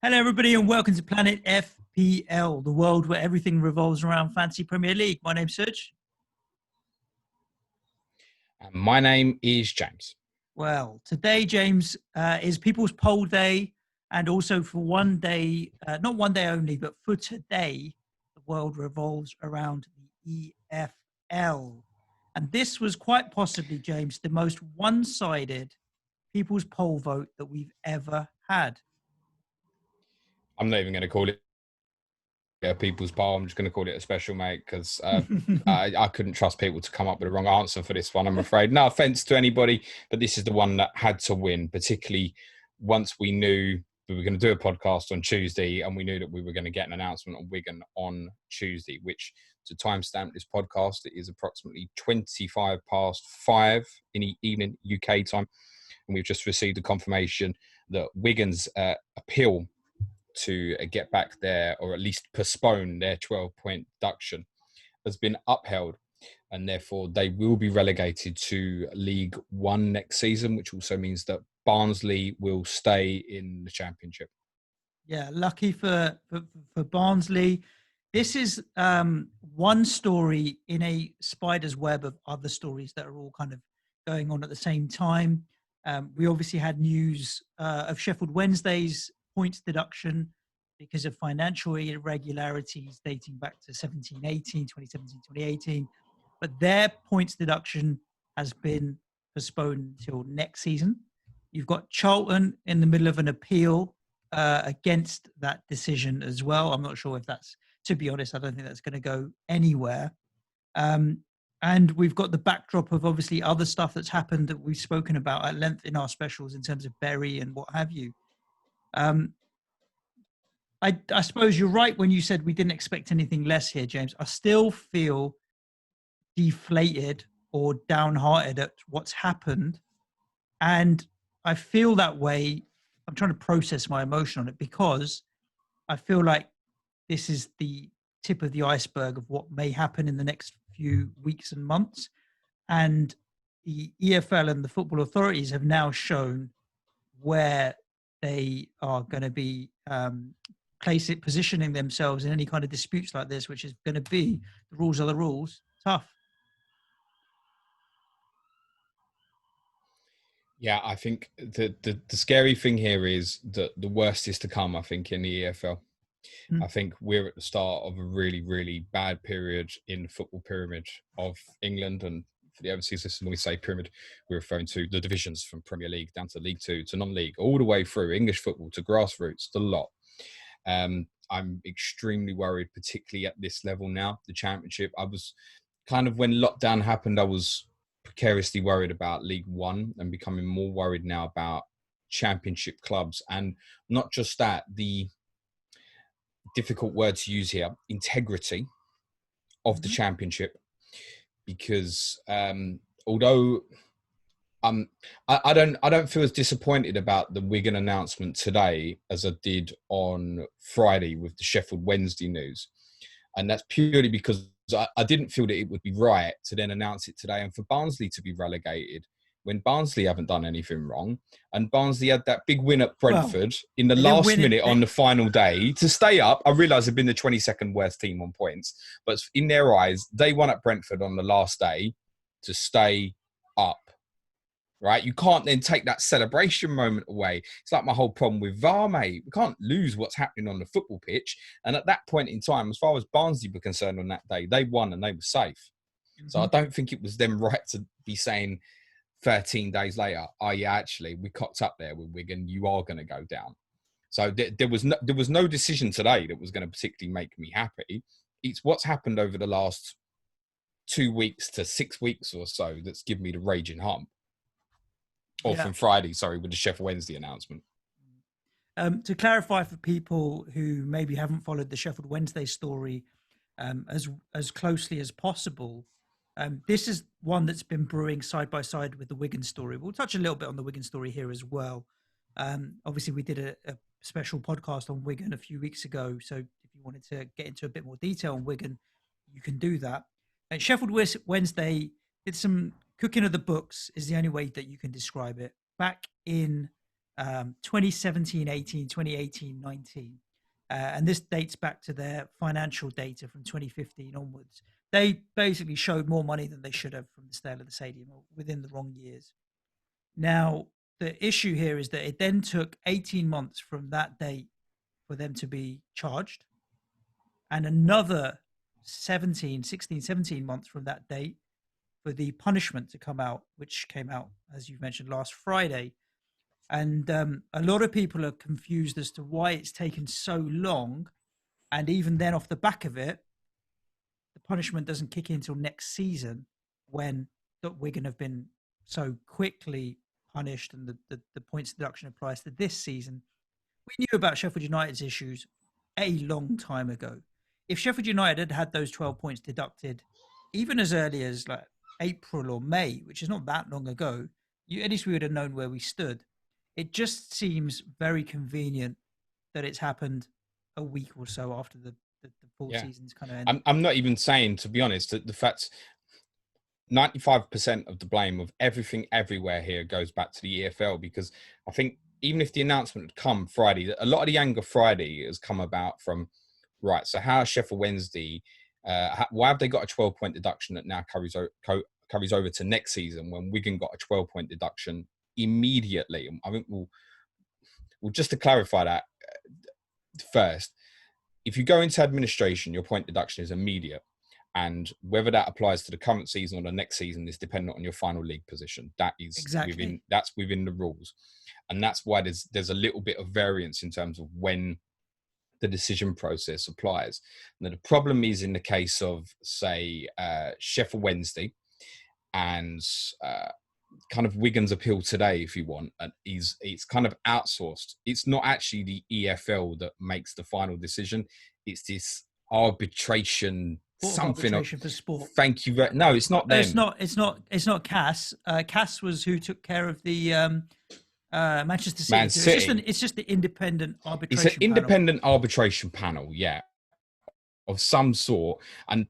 Hello, everybody, and welcome to Planet FPL, the world where everything revolves around Fantasy Premier League. My name's Suj. And my name is James. Well, today, James, is People's Poll Day, and also for one day, not one day only, but for today, the world revolves around the EFL. And this was quite possibly, James, the most one-sided People's Poll vote that we've ever had. I'm not even going to call it a people's poll. I'm just going to call it a special, mate, because I couldn't trust people to come up with the wrong answer for this one, I'm afraid. No offence to anybody, but this is the one that had to win, particularly once we knew we were going to do a podcast on Tuesday and we knew that we were going to get an announcement on Wigan on Tuesday, which to timestamp this podcast, it is approximately 25 past 5 in the evening UK time. And we've just received a confirmation that Wigan's appeal to get back there, or at least postpone their 12-point deduction, has been upheld, and therefore they will be relegated to League One next season, which also means that Barnsley will stay in the Championship. Yeah, lucky for Barnsley. This is one story in a spider's web of other stories that are all kind of going on at the same time. We obviously had news of Sheffield Wednesday's points deduction because of financial irregularities dating back to 2017-2018. But their points deduction has been postponed until next season. You've got Charlton in the middle of an appeal against that decision as well. I'm not sure if that's, to be honest, I don't think that's going to go anywhere. And we've got the backdrop of obviously other stuff that's happened that we've spoken about at length in our specials in terms of Berry and what have you. I suppose you're right when you said we didn't expect anything less here, James. I still feel deflated or downhearted at what's happened. And I feel that way. I'm trying to process my emotion on it because I feel like this is the tip of the iceberg of what may happen in the next few weeks and months. And the EFL and the football authorities have now shown where they are going to be positioning themselves in any kind of disputes like this, which is going to be the rules are the rules. Tough. Yeah, I think the scary thing here is that the worst is to come, I think, in the EFL. I think we're at the start of a really, really bad period in the football pyramid of England. And for the overseas listeners, when we say pyramid, we're referring to the divisions from Premier League down to League Two to non-league, all the way through English football to grassroots, the lot. I'm extremely worried, particularly at this level now, the Championship. I was kind of, when lockdown happened, I was precariously worried about League One and becoming more worried now about Championship clubs. And not just that, the difficult word to use here, integrity of the Championship, because although I don't feel as disappointed about the Wigan announcement today as I did on Friday with the Sheffield Wednesday news, and that's purely because I didn't feel that it would be right to then announce it today and for Barnsley to be relegated when Barnsley haven't done anything wrong. And Barnsley had that big win at Brentford in the last minute on the final day to stay up. I realise they've been the 22nd worst team on points, but in their eyes, they won at Brentford on the last day to stay up. Right? You can't then take that celebration moment away. It's like my whole problem with VAR, mate. We can't lose what's happening on the football pitch. And at that point in time, as far as Barnsley were concerned on that day, they won and they were safe. So I don't think it was them right to be saying 13 days later, oh yeah, actually, we cocked up there with Wigan. You are going to go down. So there was no decision today that was going to particularly make me happy. It's what's happened over the last 2 weeks to 6 weeks or so that's given me the raging hump. Or from Friday, with the Sheffield Wednesday announcement. To clarify for people who maybe haven't followed the Sheffield Wednesday story as closely as possible, this is one that's been brewing side by side with the Wigan story. We'll touch a little bit on the Wigan story here as well. Obviously, we did a special podcast on Wigan a few weeks ago. So if you wanted to get into a bit more detail on Wigan, you can do that. And Sheffield Wednesday did some cooking of the books is the only way that you can describe it. Back in 2017-18, 2018-19. And this dates back to their financial data from 2015 onwards. They basically showed more money than they should have from the sale of the stadium within the wrong years. Now, the issue here is that it then took 18 months from that date for them to be charged, and another 16, 17 months from that date for the punishment to come out, which came out, as you mentioned, last Friday. And a lot of people are confused as to why it's taken so long. And even then, off the back of it, the punishment doesn't kick in until next season, when Wigan have been so quickly punished and the points deduction applies to this season. We knew about Sheffield United's issues a long time ago. If Sheffield United had those 12 points deducted, even as early as like April or May, which is not that long ago, at least we would have known where we stood. It just seems very convenient that it's happened a week or so after the full season's kind of ended. I'm not even saying, to be honest, that the fact 95% of the blame of everything everywhere here goes back to the EFL, because I think even if the announcement had come Friday, a lot of the anger Friday has come about from, right, so how Sheffield Wednesday, why have they got a 12-point deduction that now carries over to next season when Wigan got a 12-point deduction immediately? I think we'll just to clarify that first, if you go into administration, your point deduction is immediate, and whether that applies to the current season or the next season is dependent on your final league position. That is exactly within the rules, and that's why there's a little bit of variance in terms of when the decision process applies. Now, the problem is in the case of, say, Sheffield Wednesday and kind of Wigan's appeal today, if you want, it's kind of outsourced. It's not actually the EFL that makes the final decision. It's this arbitration arbitration for sport. Thank you. No, it's not them. It's not CAS. CAS was who took care of the Manchester City. Man City. It's just the independent arbitration. It's an independent arbitration panel, yeah, of some sort. And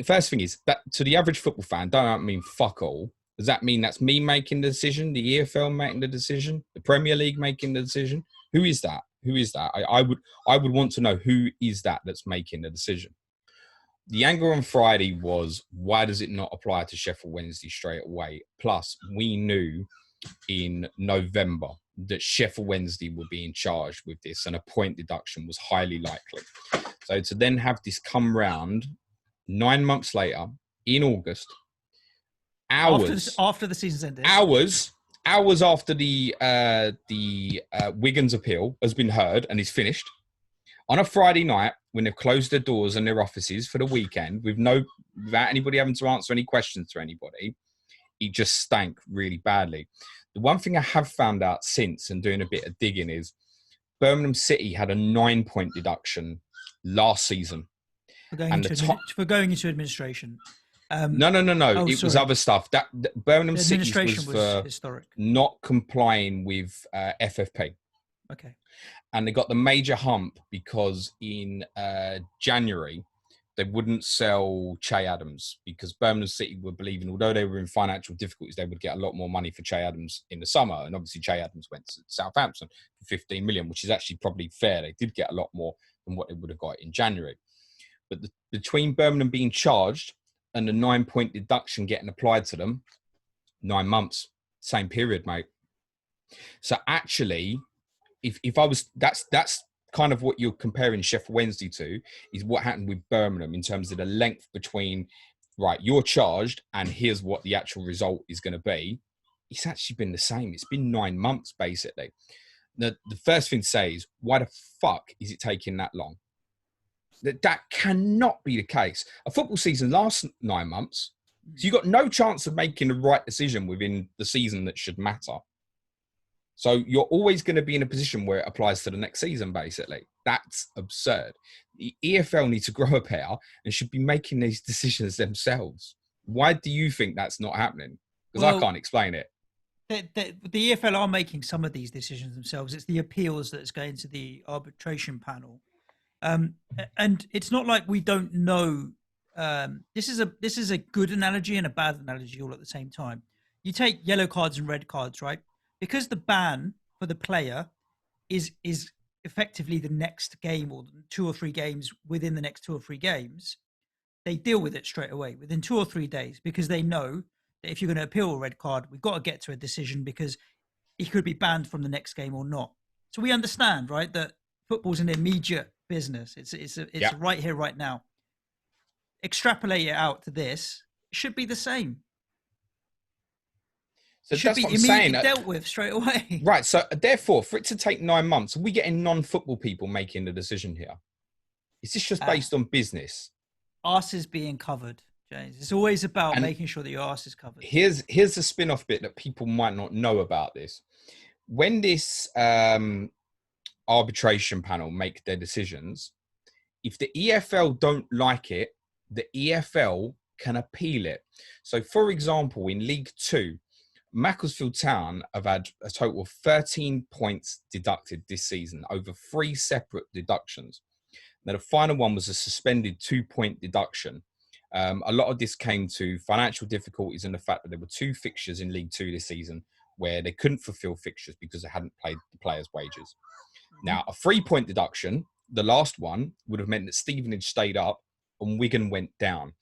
first thing is that to the average football fan, don't mean fuck all. Does that mean that's me making the decision, the EFL making the decision, the Premier League making the decision? Who is that? I would want to know who is that's making the decision. The anger on Friday was, why does it not apply to Sheffield Wednesday straight away? Plus, we knew in November that Sheffield Wednesday were being charged with this, and a point deduction was highly likely. So to then have this come round 9 months later in August, after the season's ended, hours after the Wigan's appeal has been heard and is finished, on a Friday night when they've closed their doors and their offices for the weekend, without anybody having to answer any questions to anybody, it just stank really badly. The one thing I have found out since and doing a bit of digging is Birmingham City had a 9-point deduction last season for going into administration. No. It was other stuff. That Birmingham City was for historic, not complying with FFP. Okay. And they got the major hump because in January, they wouldn't sell Che Adams because Birmingham City were believing, although they were in financial difficulties, they would get a lot more money for Che Adams in the summer. And obviously Che Adams went to Southampton for 15 million, which is actually probably fair. They did get a lot more than what they would have got in January. But between Birmingham being charged and the 9-point deduction getting applied to them, 9 months, same period, mate. So actually, if I was, that's kind of what you're comparing Sheffield Wednesday to, is what happened with Birmingham in terms of the length between, right, you're charged and here's what the actual result is going to be. It's actually been the same. It's been 9 months, basically. The first thing to say is, why the fuck is it taking that long? That cannot be the case. A football season lasts 9 months, so you've got no chance of making the right decision within the season that should matter. So you're always going to be in a position where it applies to the next season, basically. That's absurd. The EFL need to grow a pair and should be making these decisions themselves. Why do you think that's not happening? Because I can't explain it. The EFL are making some of these decisions themselves. It's the appeals that's going to the arbitration panel. And it's not like we don't know. This is a good analogy and a bad analogy all at the same time. You take yellow cards and red cards, right? Because the ban for the player is effectively the next game or 2 or 3 games within the next 2 or 3 games, they deal with it straight away within 2 or 3 days, because they know that if you're going to appeal a red card, we've got to get to a decision because he could be banned from the next game or not. So we understand, right, that football's an immediate business. It's right here, right now. Extrapolate it out to this, it should be the same. So should that's be what I'm saying. Dealt with straight away. Right. So therefore, for it to take 9 months, are we getting non-football people making the decision here? Is this just based on business? Arse is being covered, James. It's always about making sure that your arse is covered. Here's the spin-off bit that people might not know about this. When this arbitration panel make their decisions, if the EFL don't like it, the EFL can appeal it. So, for example, in League Two, Macclesfield Town have had a total of 13 points deducted this season over 3 separate deductions. Now, the final one was a suspended 2-point deduction. A lot of this came to financial difficulties and the fact that there were 2 fixtures in League Two this season where they couldn't fulfill fixtures because they hadn't paid the players' wages. Now, a 3-point deduction, the last one, would have meant that Stevenage stayed up and Wigan went down.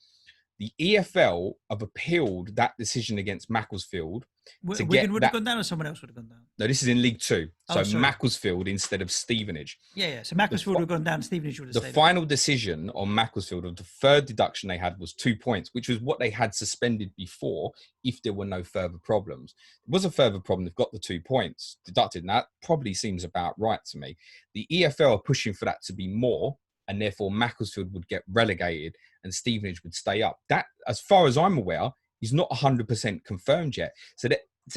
The EFL have appealed that decision against Macclesfield. Wigan would have gone down, or someone else would have gone down? No, this is in League Two. So Macclesfield instead of Stevenage. Yeah. So Macclesfield would have gone down, Stevenage would have stayed. The final decision on Macclesfield of the third deduction they had was 2 points, which was what they had suspended before if there were no further problems. There was a further problem. They've got the 2 points deducted, and that probably seems about right to me. The EFL are pushing for that to be more, and therefore Macclesfield would get relegated and Stevenage would stay up. That, as far as I'm aware, is not 100% confirmed yet. So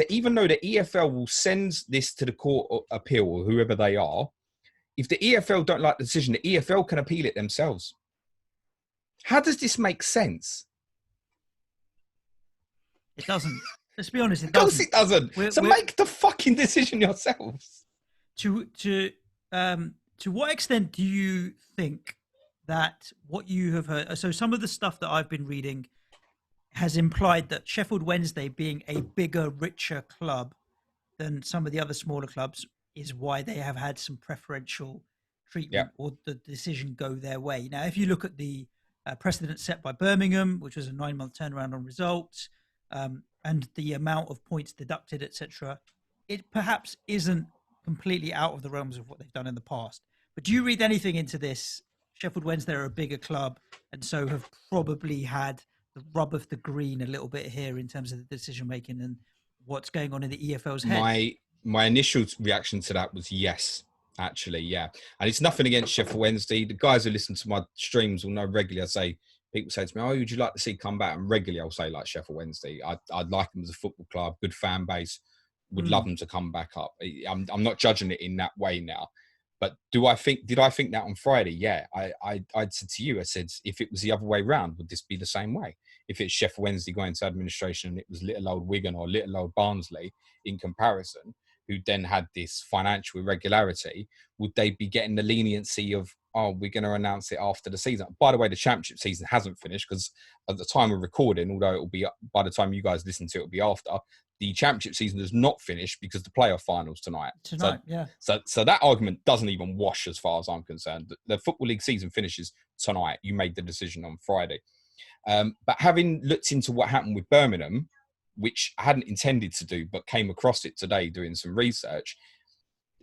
even though the EFL will send this to the Court of Appeal or whoever they are, if the EFL don't like the decision, the EFL can appeal it themselves. How does this make sense? It doesn't. Let's be honest, it doesn't. Of course it doesn't. So make the fucking decision yourselves. To what extent do you think that what you have heard, so some of the stuff that I've been reading has implied that Sheffield Wednesday being a bigger, richer club than some of the other smaller clubs is why they have had some preferential treatment or the decision go their way. Now, if you look at the precedent set by Birmingham, which was a 9-month turnaround on results, and the amount of points deducted, etc., it perhaps isn't completely out of the realms of what they've done in the past. But do you read anything into this? Sheffield Wednesday are a bigger club and so have probably had the rub of the green a little bit here in terms of the decision making and what's going on in the EFL's head. My initial reaction to that was yes, actually, yeah. And it's nothing against Sheffield Wednesday. The guys who listen to my streams will know regularly. People say to me, "Oh, would you like to see come back?" And regularly I'll say, like, Sheffield Wednesday. I'd like them as a football club, good fan base. Would love them to come back up. I'm not judging it in that way now. But did I think that on Friday? Yeah, I'd said to you, I said, if it was the other way around, would this be the same way? If it's Sheffield Wednesday going to administration and it was little old Wigan or little old Barnsley in comparison, who then had this financial irregularity, would they be getting the leniency of, oh, we're going to announce it after the season? By the way, the championship season hasn't finished because at the time of recording, although it'll be, by the time you guys listen to it, it'll be after, the championship season does not finish because the playoff finals tonight. So that argument doesn't even wash as far as I'm concerned. The Football League season finishes tonight. You made the decision on Friday. But having looked into what happened with Birmingham, which I hadn't intended to do, but came across it today doing some research,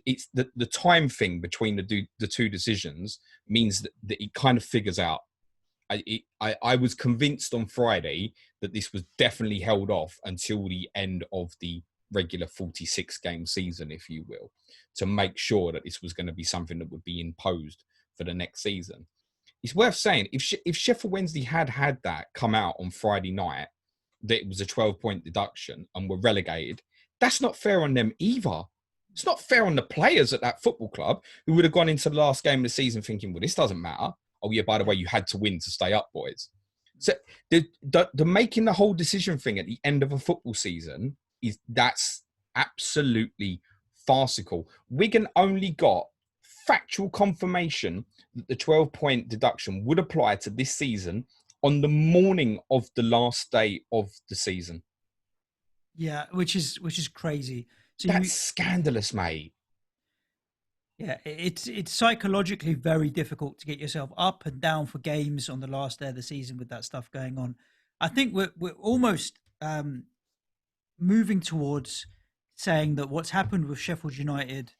it's the time thing between the two decisions means that it kind of figures out. I was convinced on Friday that this was definitely held off until the end of the regular 46-game season, if you will, to make sure that this was going to be something that would be imposed for the next season. It's worth saying, if Sheffield Wednesday had that come out on Friday night, that it was a 12-point deduction and were relegated, that's not fair on them either. It's not fair on the players at that football club who would have gone into the last game of the season thinking, well, this doesn't matter. Oh, yeah, by the way, you had to win to stay up, boys. So the making the whole decision thing at the end of a football season, that's absolutely farcical. Wigan only got factual confirmation that the 12-point deduction would apply to this season on the morning of the last day of the season. Yeah, which is crazy. So That's scandalous, mate. Yeah, it's psychologically very difficult to get yourself up and down for games on the last day of the season with that stuff going on. I think we're almost moving towards saying that what's happened with Sheffield United,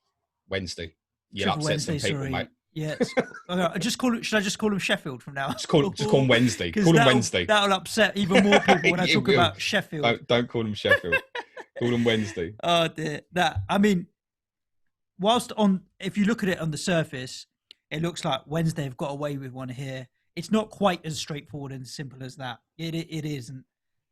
Wednesday, you'll Sheffield upset Wednesday, some people, sorry. mate. Yeah, just call it. Should I just call them Sheffield from now? Just call them Wednesday. Call them Wednesday. That'll upset even more people when I talk about Sheffield. Don't call them Sheffield. Call them Wednesday. Oh dear. If you look at it on the surface, it looks like Wednesday have got away with one here. It's not quite as straightforward and simple as that. It isn't.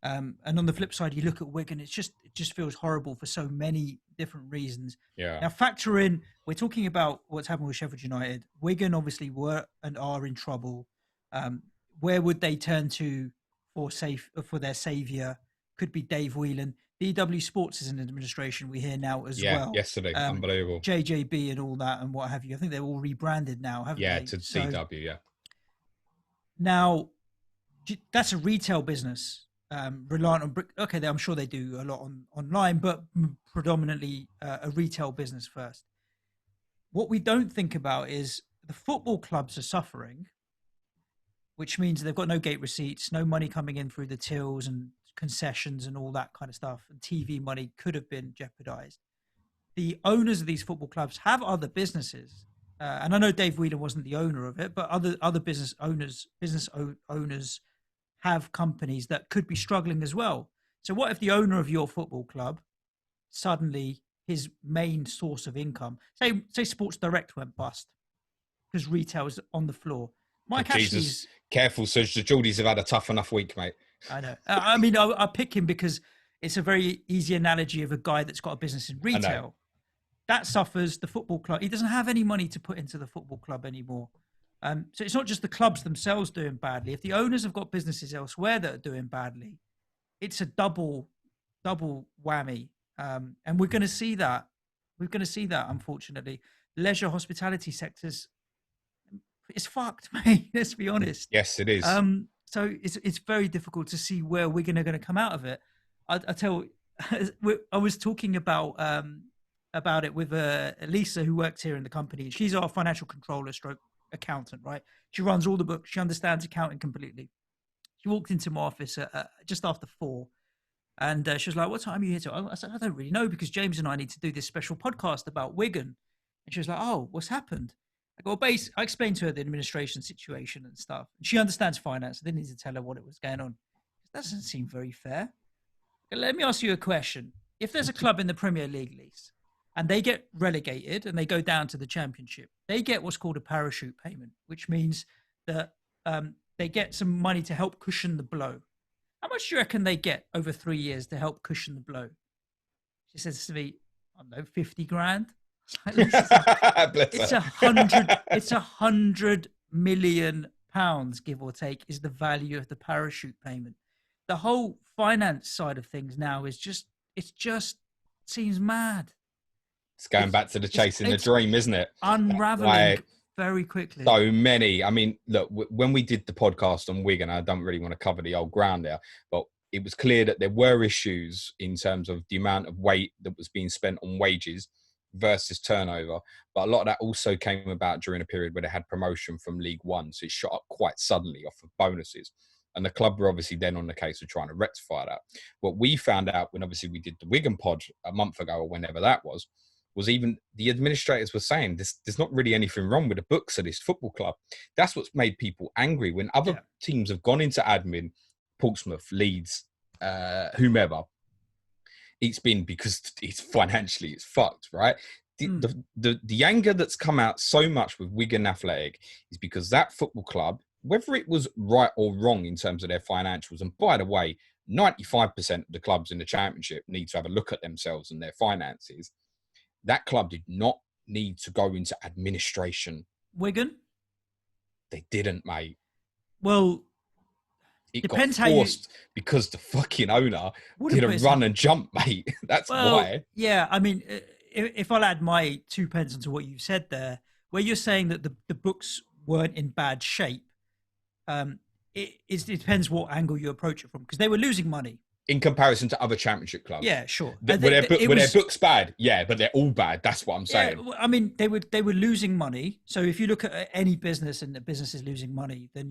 And on the flip side, you look at Wigan, it just feels horrible for so many different reasons. Yeah. Now factor in, we're talking about what's happened with Sheffield United. Wigan obviously were and are in trouble. Where would they turn to for their saviour? Could be Dave Whelan. DW Sports is in administration, we hear now as well. Yeah, yesterday. Unbelievable. JJB and all that and what have you. I think they're all rebranded now, haven't they? Yeah, to DW, yeah. Now, that's a retail business, reliant on... Okay, I'm sure they do a lot online, but predominantly a retail business first. What we don't think about is the football clubs are suffering, which means they've got no gate receipts, no money coming in through the tills and concessions and all that kind of stuff, and TV money could have been jeopardized. The owners of these football clubs have other businesses, and I know Dave Whelan wasn't the owner of it, but other business owners have companies that could be struggling as well. So what if the owner of your football club suddenly his main source of income, say Sports Direct went bust because retail is on the floor? Mike Ashley's... Careful, Suj. The Geordies have had a tough enough week, mate. I know. I pick him because it's a very easy analogy of a guy that's got a business in retail. That suffers. The football club, he doesn't have any money to put into the football club anymore. So it's not just the clubs themselves doing badly. If the owners have got businesses elsewhere that are doing badly, it's a double whammy. And we're going to see that. We're going to see that, unfortunately. Leisure hospitality sectors, it's fucked, mate. Let's be honest. Yes, it is. So it's very difficult to see where Wigan are going to come out of it. I tell you, I was talking about it with Lisa, who works here in the company. She's our financial controller stroke accountant, right? She runs all the books. She understands accounting completely. She walked into my office just after 4, and she was like, "What time are you here till?" I said, "I don't really know, because James and I need to do this special podcast about Wigan." And she was like, "Oh, what's happened?" I go, I explained to her the administration situation and stuff. And she understands finance. I didn't need to tell her what it was going on. That doesn't seem very fair. Let me ask you a question. If there's a club in the Premier League lease and they get relegated and they go down to the Championship, they get what's called a parachute payment, which means that they get some money to help cushion the blow. How much do you reckon they get over 3 years to help cushion the blow? She says to me, I don't know, 50 grand. It's £100 million, give or take, is the value of the parachute payment. The whole finance side of things now is just seems mad. It's going back to the chasing the dream, isn't it? Unraveling very quickly. So many. I mean, look, when we did the podcast on Wigan, I don't really want to cover the old ground there, but it was clear that there were issues in terms of the amount of weight that was being spent on wages versus turnover. But a lot of that also came about during a period where they had promotion from League One. So it shot up quite suddenly off of bonuses. And the club were obviously then on the case of trying to rectify that. What we found out when obviously we did the Wigan pod a month ago or whenever that was even the administrators were saying there's not really anything wrong with the books of this football club. That's what's made people angry when other teams have gone into admin, Portsmouth, Leeds, whomever. It's been because it's financially, it's fucked, right? The anger that's come out so much with Wigan Athletic is because that football club, whether it was right or wrong in terms of their financials, and by the way, 95% of the clubs in the Championship need to have a look at themselves and their finances. That club did not need to go into administration. Wigan? They didn't, mate. Well, it got forced because the fucking owner did a run and jump, mate. That's why. Yeah, I mean, if I'll add my 2 pence onto what you've said there, where you're saying that the books weren't in bad shape, it depends what angle you approach it from, because they were losing money. in comparison to other championship clubs. Yeah, sure. Were their books bad? Yeah, but they're all bad. That's what I'm saying. Yeah, I mean, they were losing money. So if you look at any business and the business is losing money, then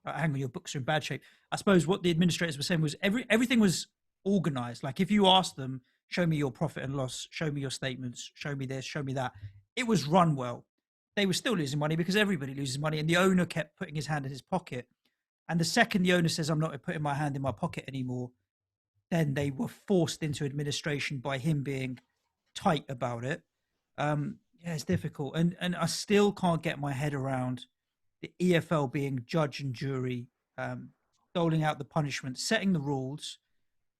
hang on, your books are in bad shape. I suppose what the administrators were saying was everything was organized. Like if you asked them, show me your profit and loss, show me your statements, show me this, show me that, it was run well. They were still losing money because everybody loses money, and the owner kept putting his hand in his pocket. And the second the owner says, I'm not putting my hand in my pocket anymore, then they were forced into administration by him being tight about it. Yeah, it's difficult. And I still can't get my head around the EFL being judge and jury, doling out the punishment, setting the rules,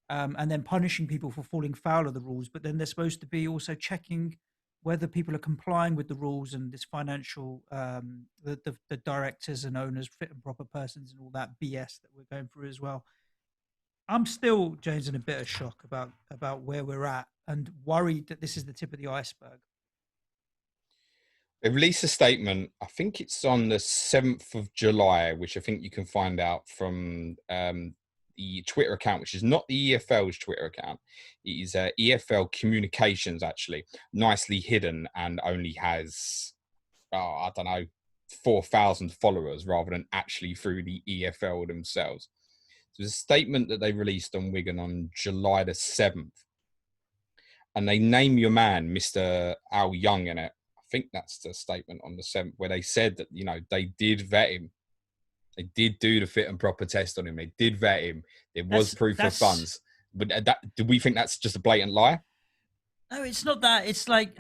and then punishing people for falling foul of the rules. But then they're supposed to be also checking whether people are complying with the rules and this financial, the directors and owners, fit and proper persons, and all that BS that we're going through as well. I'm still, James, in a bit of shock about where we're at, and worried that this is the tip of the iceberg. They released a statement, I think it's on the 7th of July, which I think you can find out from the Twitter account, which is not the EFL's Twitter account. It is EFL Communications, actually, nicely hidden, and only has, I don't know, 4,000 followers rather than actually through the EFL themselves. So there's a statement that they released on Wigan on July the 7th. And they name your man, Mr. Al Young, in it. I think that's the statement on the 7th, where they said that, they did vet him. They did do the fit and proper test on him. They did vet him. There was proof of funds. But do we think that's just a blatant lie? No, it's not that. It's like,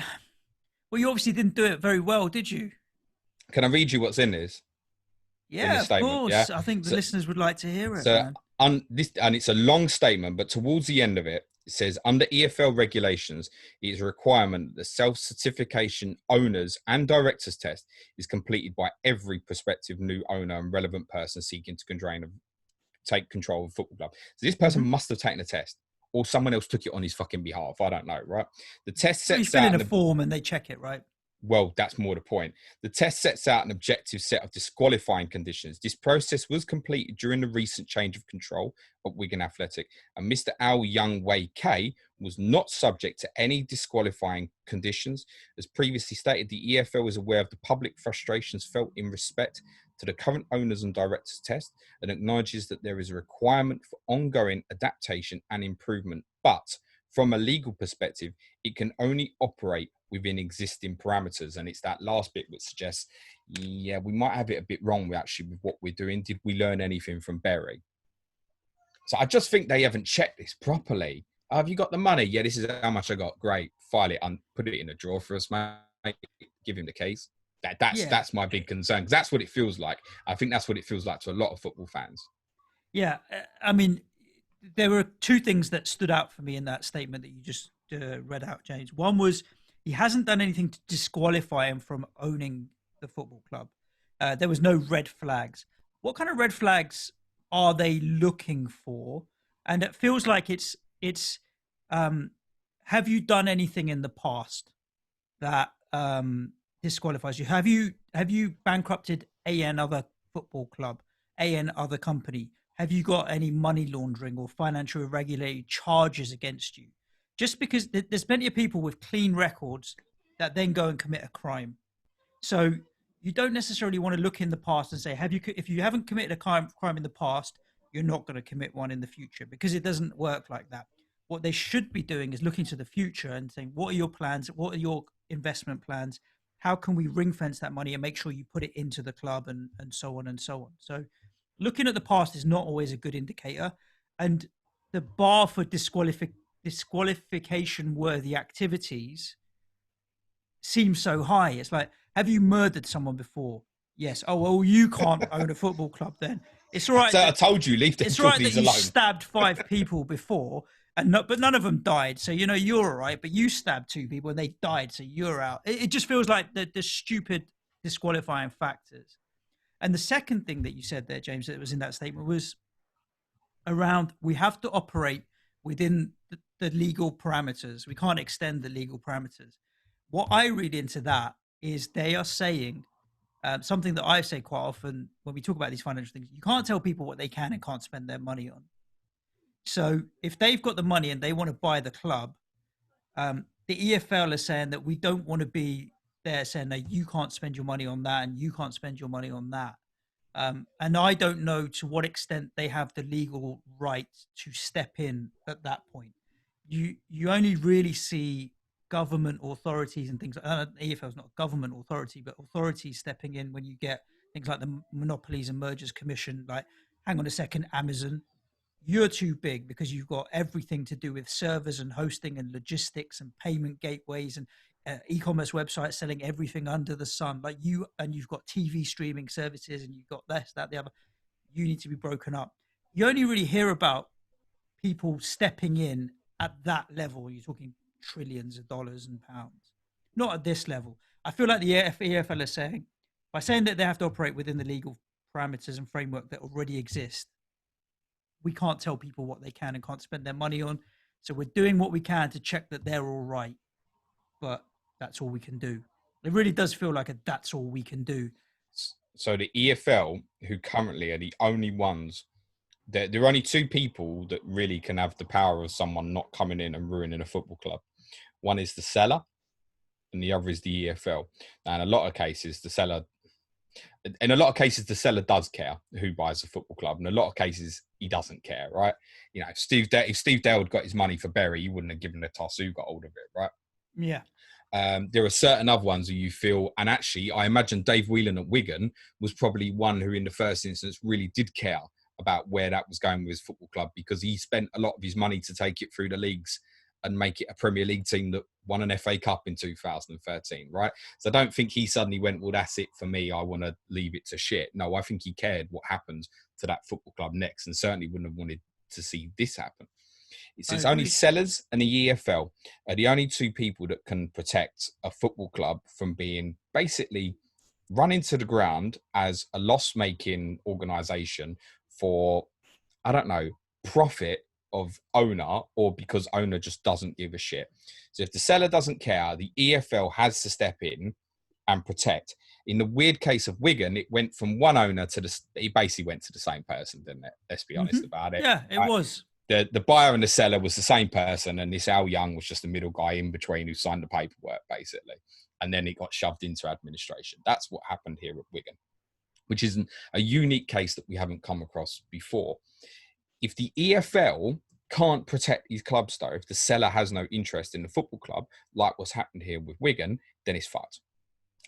well, you obviously didn't do it very well, did you? Can I read you what's in this? Yeah, of course. Yeah? I think the listeners would like to hear it. So, and it's a long statement, but towards the end of it, it says, under EFL regulations, it is a requirement that the self-certification owners and directors test is completed by every prospective new owner and relevant person seeking to take control of a football club. So this person must have taken a test, or someone else took it on his fucking behalf. I don't know, right? The test sets out... You fill in a form and they check it, right? Well, that's more the point. The test sets out an objective set of disqualifying conditions. This process was completed during the recent change of control at Wigan Athletic, and Mr. Al Young Wei K was not subject to any disqualifying conditions. As previously stated, the EFL is aware of the public frustrations felt in respect to the current owners and directors test, and acknowledges that there is a requirement for ongoing adaptation and improvement. But from a legal perspective, it can only operate within existing parameters. And it's that last bit which suggests, yeah, we might have it a bit wrong with what we're doing. Did we learn anything from Berry? So I just think they haven't checked this properly. Have you got the money? Yeah, this is how much I got. Great. File it and put it in a drawer for us, mate. Give him the keys. That's my big concern, because that's what it feels like. I think that's what it feels like to a lot of football fans. Yeah, I mean, there were two things that stood out for me in that statement that you just read out, James. One was he hasn't done anything to disqualify him from owning the football club. There was no red flags. What kind of red flags are they looking for? And it feels like it's have you done anything in the past that disqualifies you? Have you bankrupted an other football club, an other company? Have you got any money laundering or financial irregularity charges against you? Just because there's plenty of people with clean records that then go and commit a crime. So you don't necessarily want to look in the past and say, if you haven't committed a crime in the past, you're not going to commit one in the future, because it doesn't work like that. What they should be doing is looking to the future and saying, what are your plans? What are your investment plans? How can we ring fence that money and make sure you put it into the club, and so on and so on. So looking at the past is not always a good indicator. And the bar for disqualification worthy activities seems so high. It's like, have you murdered someone before? Yes. Oh, well, you can't own a football club then. It's all right. So I told you, leave the it's right that you alone. Stabbed 5 people before, but none of them died. So, you're all right, but you stabbed 2 people and they died. So you're out. It just feels like the stupid disqualifying factors. And the second thing that you said there, James, that was in that statement was around, we have to operate within the legal parameters. We can't extend the legal parameters. What I read into that is they are saying something that I say quite often when we talk about these financial things. You can't tell people what they can and can't spend their money on. So if they've got the money and they want to buy the club, the EFL is saying that we don't want to be there saying that you can't spend your money on that and you can't spend your money on that. And I don't know to what extent they have the legal right to step in at that point. You only really see government authorities and things. EFL is not a government authority, but authorities stepping in when you get things like the Monopolies and Mergers Commission. Like, hang on a second, Amazon, you're too big because you've got everything to do with servers and hosting and logistics and payment gateways and e-commerce websites selling everything under the sun. Like you, and you've got TV streaming services and you've got this, that, the other. You need to be broken up. You only really hear about people stepping in at that level. You're talking trillions of dollars and pounds, not at this level. I feel like the EFL is saying, by saying that they have to operate within the legal parameters and framework that already exist, we can't tell people what they can and can't spend their money on. So we're doing what we can to check that they're all right. But that's all we can do. It really does feel like that's all we can do. So the EFL, who currently are the only ones, there are only two people that really can have the power of someone not coming in and ruining a football club. One is the seller and the other is the EFL. And in a lot of cases, the seller does care who buys a football club. In a lot of cases, he doesn't care, right? You know, if Steve Dale had got his money for Bury, he wouldn't have given the toss who got hold of it, right? Yeah. There are certain other ones who you feel, and actually, I imagine Dave Whelan at Wigan was probably one who, in the first instance, really did care about where that was going with his football club, because he spent a lot of his money to take it through the leagues and make it a Premier League team that won an FA Cup in 2013, right? So I don't think he suddenly went, well, that's it for me, I want to leave it to shit. No, I think he cared what happened to that football club next, and certainly wouldn't have wanted to see this happen. It says only sellers and the EFL are the only two people that can protect a football club from being basically run into the ground as a loss-making organisation for, I don't know, profit of owner, or because owner just doesn't give a shit. So if the seller doesn't care, the EFL has to step in and protect. In the weird case of Wigan, it went from one owner to it basically went to the same person, didn't it? Let's be honest about it. Yeah, it was. The buyer and the seller was the same person, and this Al Young was just a middle guy in between who signed the paperwork, basically. And then it got shoved into administration. That's what happened here at Wigan, which is a unique case that we haven't come across before. If the EFL can't protect these clubs, though, if the seller has no interest in the football club, like what's happened here with Wigan, then it's fucked.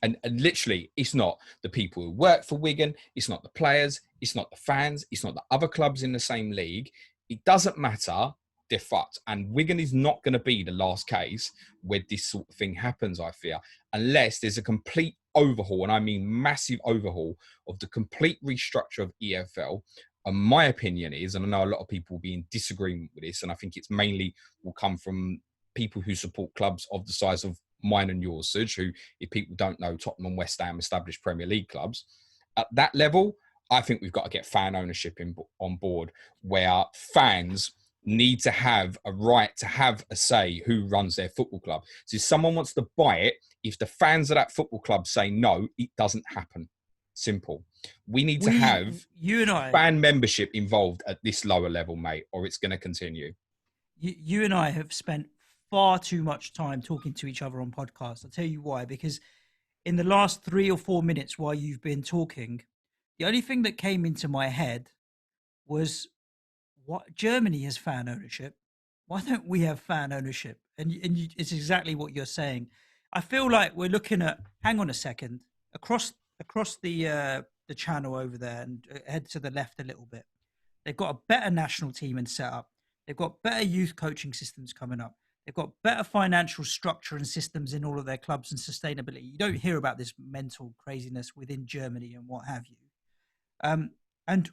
And literally, it's not the people who work for Wigan, it's not the players, it's not the fans, it's not the other clubs in the same league. It doesn't matter, they're fucked. And Wigan is not going to be the last case where this sort of thing happens, I fear, unless there's a complete overhaul, and I mean massive overhaul, of the complete restructure of EFL. And my opinion is, and I know a lot of people will be in disagreement with this, and I think it's mainly will come from people who support clubs of the size of mine and yours, Suj, who, if people don't know, Tottenham and West Ham, established Premier League clubs. At that level, I think we've got to get fan ownership on board, where fans need to have a right to have a say who runs their football club. So if someone wants to buy it, if the fans of that football club say no, it doesn't happen. Simple. We need to have fan membership involved at this lower level, mate, or it's going to continue. You and I have spent far too much time talking to each other on podcasts. I'll tell you why. Because in the last 3 or 4 minutes while you've been talking, the only thing that came into my head was, what Germany has fan ownership. Why don't we have fan ownership? And it's exactly what you're saying. I feel like we're looking at, hang on a second, across the channel over there, and head to the left a little bit. They've got a better national team and setup. They've got better youth coaching systems coming up. They've got better financial structure and systems in all of their clubs and sustainability. You don't hear about this mental craziness within Germany and what have you. And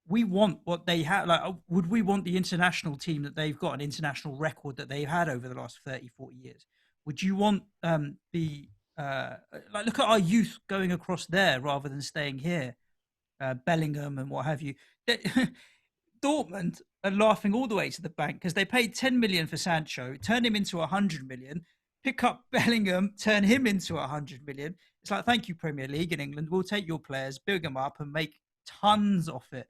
we want what they have. Like, would we want the international team that they've got, an international record that they've had over the last 30, 40 years? Would you want look at our youth going across there rather than staying here, Bellingham and what have you. Dortmund are laughing all the way to the bank because they paid 10 million for Sancho, turn him into 100 million, pick up Bellingham, turn him into 100 million. It's like, thank you, Premier League in England. We'll take your players, build them up and make tons of it.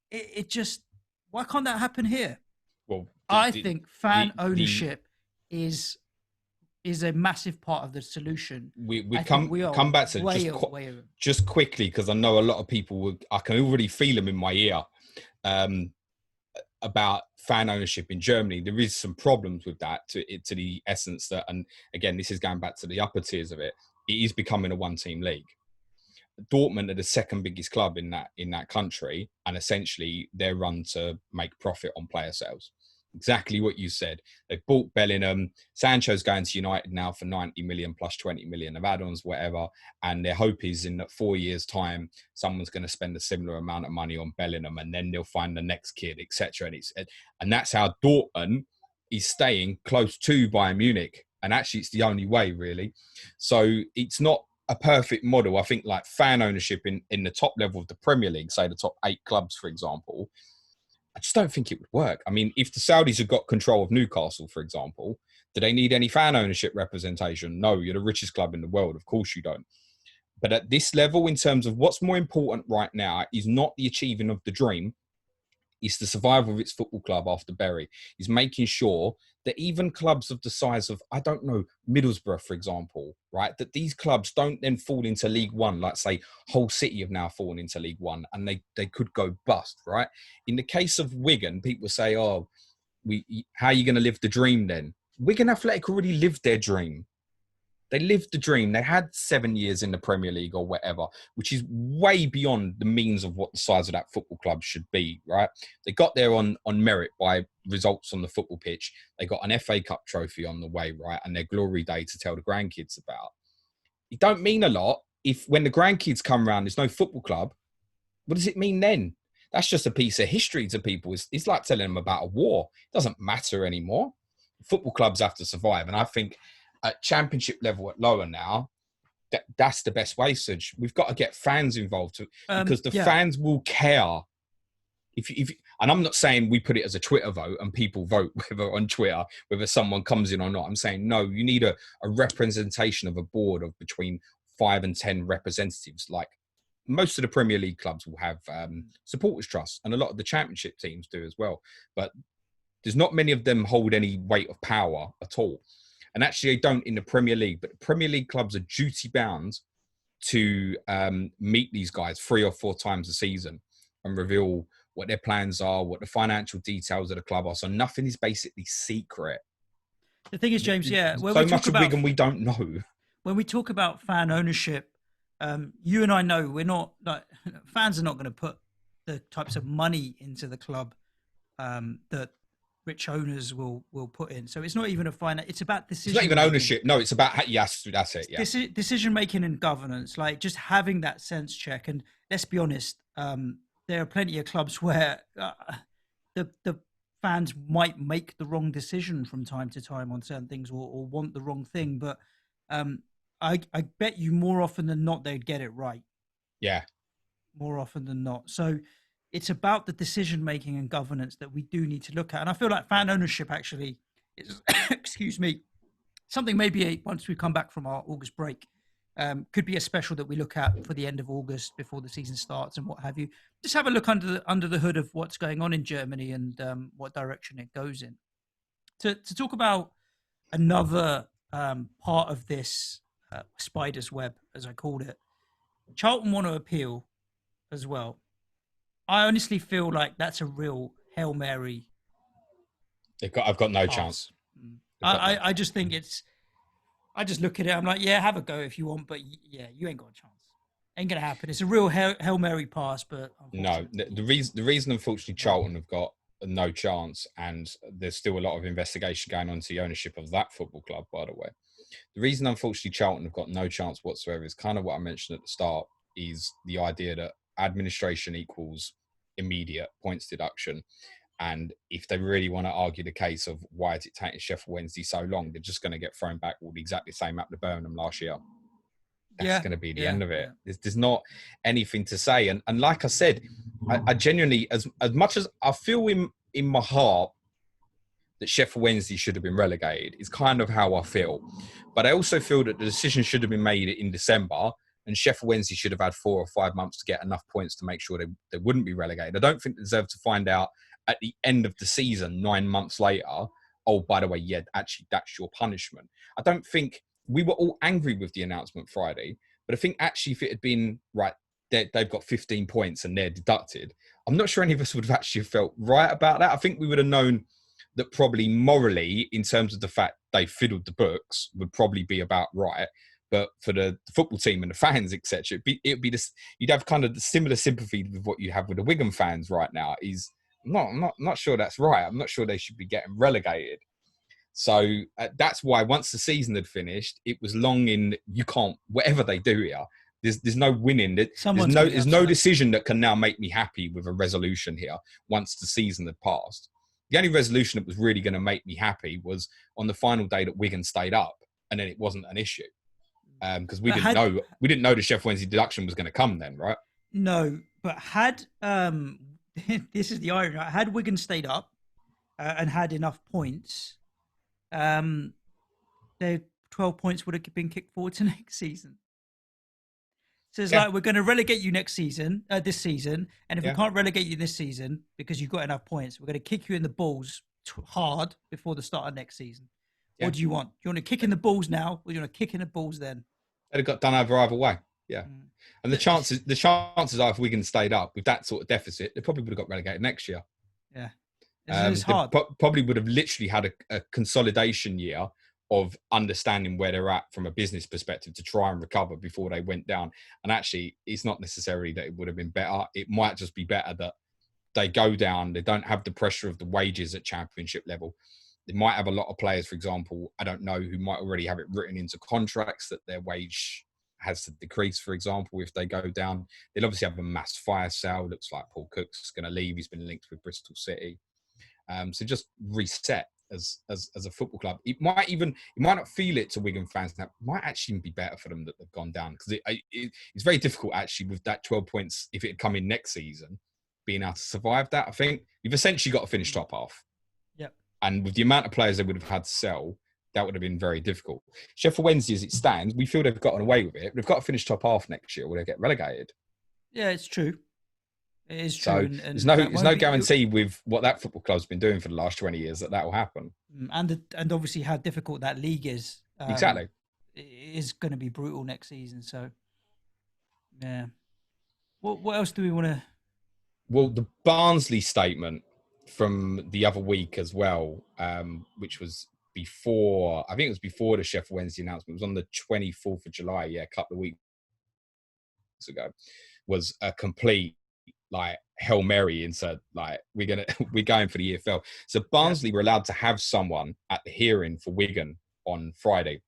It just, Why can't that happen here? Well, I think fan ownership is a massive part of the solution. We come back to just quickly, because I know a lot of people I can already feel them in my ear about fan ownership in Germany. There is some problems with that to the essence that, and again, this is going back to the upper tiers of it. It is becoming a one-team league. Dortmund are the second biggest club in that country, and essentially they're run to make profit on player sales. Exactly what you said. They've bought Bellingham. Sancho's going to United now for 90 million plus 20 million of add-ons, whatever. And their hope is in 4 years' time, someone's going to spend a similar amount of money on Bellingham, and then they'll find the next kid, etc. And that's how Dortmund is staying close to Bayern Munich. And actually, it's the only way, really. So it's not a perfect model. I think like fan ownership in the top level of the Premier League, say the top 8 clubs, for example, I just don't think it would work. I mean, if the Saudis have got control of Newcastle, for example, do they need any fan ownership representation? No, you're the richest club in the world. Of course you don't. But at this level, in terms of what's more important right now, is not the achieving of the dream. It's the survival of its football club after Bury. Is making sure that even clubs of the size of, I don't know, Middlesbrough, for example, right, that these clubs don't then fall into League One, like say Hull City have now fallen into League One, and they could go bust, right? In the case of Wigan, people say, oh, how are you going to live the dream then? Wigan Athletic already lived their dream. They lived the dream. They had 7 years in the Premier League or whatever, which is way beyond the means of what the size of that football club should be, right? They got there on merit by results on the football pitch. They got an FA Cup trophy on the way, right? And their glory day to tell the grandkids about. It don't mean a lot if when the grandkids come around, there's no football club. What does it mean then? That's just a piece of history to people. It's like telling them about a war. It doesn't matter anymore. Football clubs have to survive. And I think at championship level at lower now, that's the best way, Suj. We've got to get fans involved because the fans will care. If and I'm not saying we put it as a Twitter vote and people vote whether on Twitter, whether someone comes in or not. I'm saying, no, you need a representation of a board of between 5 and 10 representatives. Like most of the Premier League clubs will have supporters trust, and a lot of the championship teams do as well. But there's not many of them hold any weight of power at all. And actually, they don't in the Premier League, but the Premier League clubs are duty bound to meet these guys 3 or 4 times a season and reveal what their plans are, what the financial details of the club are. So nothing is basically secret. The thing is, James, so much of Wigan we don't know. When we talk about fan ownership, you and I know we're not like fans are not going to put the types of money into the club that rich owners will put in. So it's not even a finance. It's about decision. It's not even ownership. No, it's about yes, that's it. Yeah. Decision making and governance, like just having that sense check. And let's be honest, there are plenty of clubs where the fans might make the wrong decision from time to time on certain things or want the wrong thing. But I bet you more often than not they'd get it right. Yeah. More often than not. So it's about the decision making and governance that we do need to look at. And I feel like fan ownership actually is, excuse me, something maybe once we come back from our August break, could be a special that we look at for the end of August before the season starts and what have you. Just have a look under the hood of what's going on in Germany and what direction it goes in. To talk about another part of this spider's web, as I called it, Charlton want to appeal as well. I honestly feel like that's a real Hail Mary. I've got no chance. I just think I just look at it. I'm like, yeah, have a go if you want, but yeah, you ain't got a chance. Ain't gonna happen. It's a real Hail Mary pass, but no. The reason, unfortunately, Charlton have got no chance, and there's still a lot of investigation going on to the ownership of that football club, by the way. The reason, unfortunately, Charlton have got no chance whatsoever is kind of what I mentioned at the start, is the idea that administration equals immediate points deduction. And if they really want to argue the case of why is it taking Sheffield Wednesday so long, they're just going to get thrown back with exactly the same up to Birmingham last year. That's going to be the end of it. There's not anything to say. And like I said, I genuinely, as much as I feel in my heart that Sheffield Wednesday should have been relegated, is kind of how I feel. But I also feel that the decision should have been made in December, and Sheffield Wednesday should have had 4 or 5 months to get enough points to make sure they wouldn't be relegated. I don't think they deserve to find out at the end of the season, 9 months later, oh, by the way, yeah, actually, that's your punishment. I don't think we were all angry with the announcement Friday, but I think actually if it had been, right, they've got 15 points and they're deducted, I'm not sure any of us would have actually felt right about that. I think we would have known that probably morally, in terms of the fact they fiddled the books, would probably be about right. But for the football team and the fans, etc., it'd be this. You'd have kind of the similar sympathy with what you have with the Wigan fans right now. I'm not sure that's right. I'm not sure they should be getting relegated. So that's why once the season had finished, it was long in. You can't, whatever they do here. There's no winning. There's no decision that can now make me happy with a resolution here once the season had passed. The only resolution that was really going to make me happy was on the final day that Wigan stayed up, and then it wasn't an issue because we didn't know the Sheffield Wednesday deduction was going to come then, right? No, but had this is the irony. Had Wigan stayed up and had enough points, their 12 points would have been kicked forward to next season. So it's like, we're going to relegate you this season, and if we can't relegate you this season because you've got enough points, we're going to kick you in the balls hard before the start of next season. What do you want? Do you want to kick in the balls now, or do you want to kick in the balls then? They'd have got done over either way. Yeah. And the chances are, if Wigan stayed up with that sort of deficit, they probably would have got relegated next year. Yeah. It's hard. Probably would have literally had a consolidation year of understanding where they're at from a business perspective to try and recover before they went down. And actually, it's not necessarily that it would have been better. It might just be better that they go down. They don't have the pressure of the wages at championship level. They might have a lot of players, for example, I don't know, who might already have it written into contracts that their wage has to decrease, for example, if they go down. They'll obviously have a mass fire sale. Looks like Paul Cook's going to leave. He's been linked with Bristol City. So just reset as a football club. It might not feel it to Wigan fans. That might actually be better for them that they've gone down, because it's very difficult actually with that 12 points, if it had come in next season, being able to survive that. I think you've essentially got to finish top half. Yep. And with the amount of players they would have had to sell, that would have been very difficult. Sheffield Wednesday, as it stands, we feel they've gotten away with it. They've got to finish top half next year or they get relegated. Yeah, it's true. It is true. So and there's no guarantee with what that football club's been doing for the last 20 years that will happen. And obviously how difficult that league is. Exactly. It is going to be brutal next season. So, yeah. What else do we want to... Well, the Barnsley statement from the other week as well, which was before the Sheffield Wednesday announcement. It was on the 24th of July, a couple of weeks ago, was a complete Hail Mary insert, we're going for the EFL. So Barnsley were allowed to have someone at the hearing for Wigan on Friday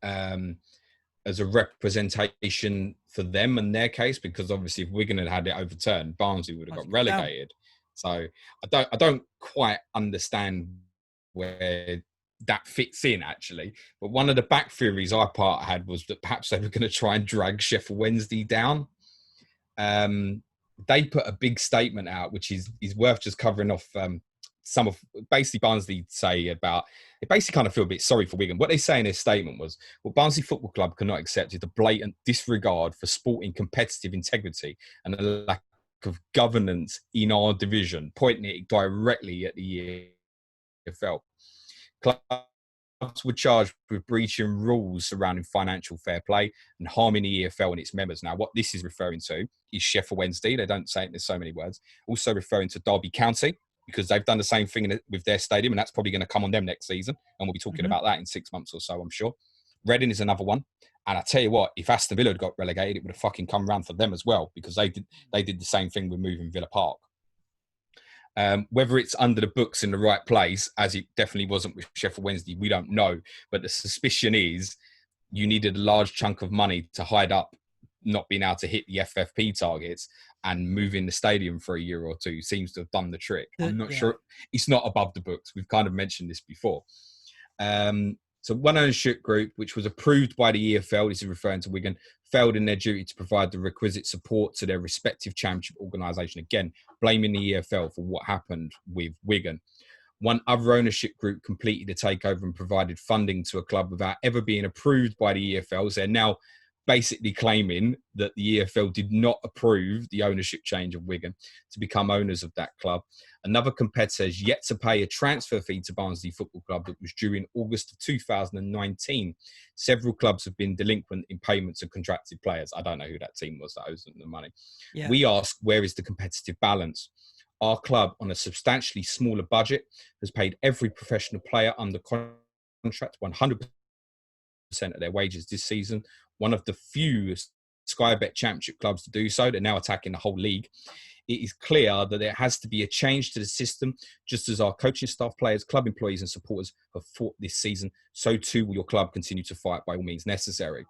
as a representation for them and their case, because obviously if Wigan had it overturned, Barnsley would have got relegated. So I don't quite understand where that fits in actually. But one of the back theories I had was that perhaps they were going to try and drag Sheffield Wednesday down. They put a big statement out, which is worth just covering off some of, basically Barnsley say about, they basically kind of feel a bit sorry for Wigan. What they say in their statement was, what Barnsley Football Club cannot accept is the blatant disregard for sporting competitive integrity and the lack of governance in our division, pointing it directly at the EFL. Clubs were charged with breaching rules surrounding financial fair play and harming the EFL and its members. Now, what this is referring to is Sheffield Wednesday. They don't say it in so many words. Also referring to Derby County, because they've done the same thing with their stadium, and that's probably going to come on them next season. And we'll be talking about that in 6 months or so, I'm sure. Reading is another one. And I tell you what, if Aston Villa had got relegated, it would have fucking come round for them as well, because they did the same thing with moving Villa Park. Whether it's under the books in the right place, as it definitely wasn't with Sheffield Wednesday, we don't know. But the suspicion is you needed a large chunk of money to hide up not being able to hit the FFP targets, and moving the stadium for a year or two seems to have done the trick. I'm not sure. It's not above the books. We've kind of mentioned this before. So one ownership group, which was approved by the EFL, this is referring to Wigan, failed in their duty to provide the requisite support to their respective championship organisation. Again, blaming the EFL for what happened with Wigan. One other ownership group completed a takeover and provided funding to a club without ever being approved by the EFL. So they're now basically claiming that the EFL did not approve the ownership change of Wigan to become owners of that club. Another competitor has yet to pay a transfer fee to Barnsley Football Club that was due in August of 2019. Several clubs have been delinquent in payments of contracted players. I don't know who that team was that owes them the money. Yeah. We ask, where is the competitive balance? Our club, on a substantially smaller budget, has paid every professional player under contract 100% of their wages this season. One of the few Sky Bet Championship clubs to do so. They're now attacking the whole league. It is clear that there has to be a change to the system, just as our coaching staff, players, club employees and supporters have fought this season. So too will your club continue to fight by all means necessary.